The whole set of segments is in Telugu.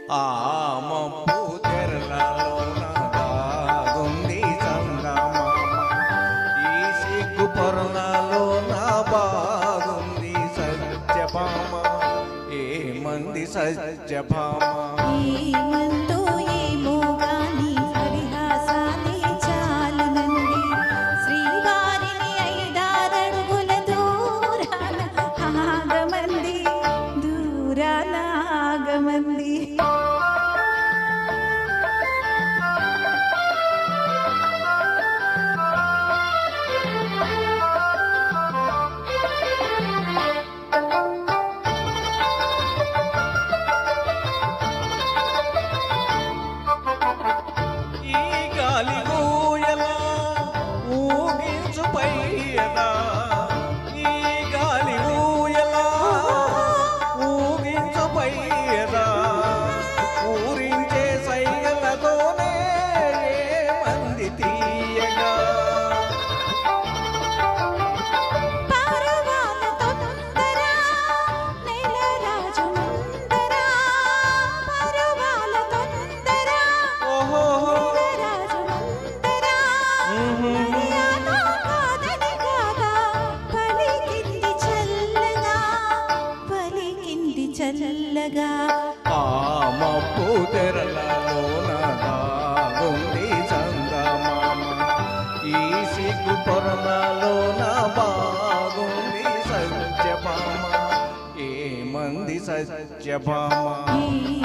ఆ మబ్బు తెరలలోన దాగుంది చందమామ, ఈ సిగ్గు పొరలలోన బాగుంది సత్యభామ. ఏమంది సత్యభామ? ఏమందో ఏమో గాని పరిహాసాలే చాలునంది. శ్రీవారిని 5-6 అడుగుల దూరాన ఆగమంది, దూరాన ఆగమంది. చల్లగా ఆ మబ్బు తెరలలోన దాగుంది చందమామ, ఈ సిగ్గు పొరలలోన బాగుంది సత్యభామ. ఏమంది సత్యభామ?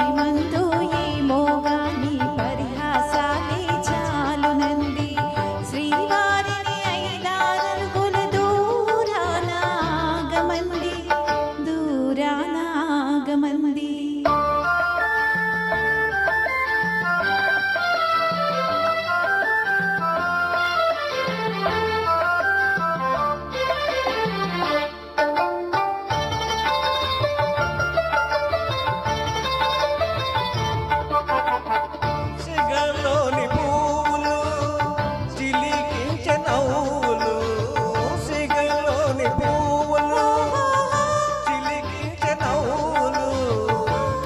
ఏమందో ఏమో గాని పరిహాసాలే చాలునంది. శ్రీవారిని 5-6 అడుగుల దూరాన ఆగమంది, దూరాన ఆగమంది. సిగలోని పువ్వులు చిలికించే నవ్వులు, సిగలోని పువ్వులు చిలికించే నవ్వులు,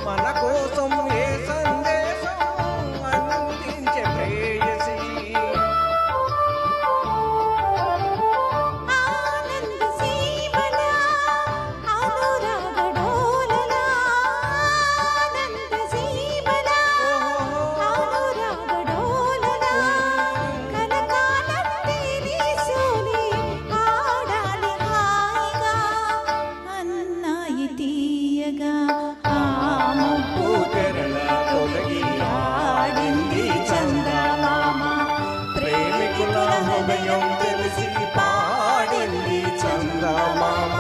మన కోసం ఏ సందేశం అందించే ప్రేయసి. ఆనంద సీమల అనురాగ డోలల, ఆనంద సీమల అనురాగ డోలల, కలకాలం తేలి సోలి ఆడాలి హాయిగా, అన్నాయి తీయగా. ఆ మబ్బు తెరల తొలగి ఆడింది చందమామ, ప్రేమికుల హృదయం తెలిసి పాడింది చందమామ,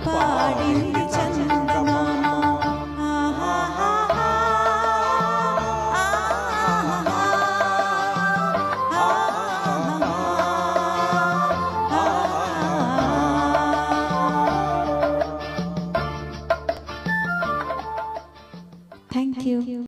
పాడింది చందమామ. Thank you.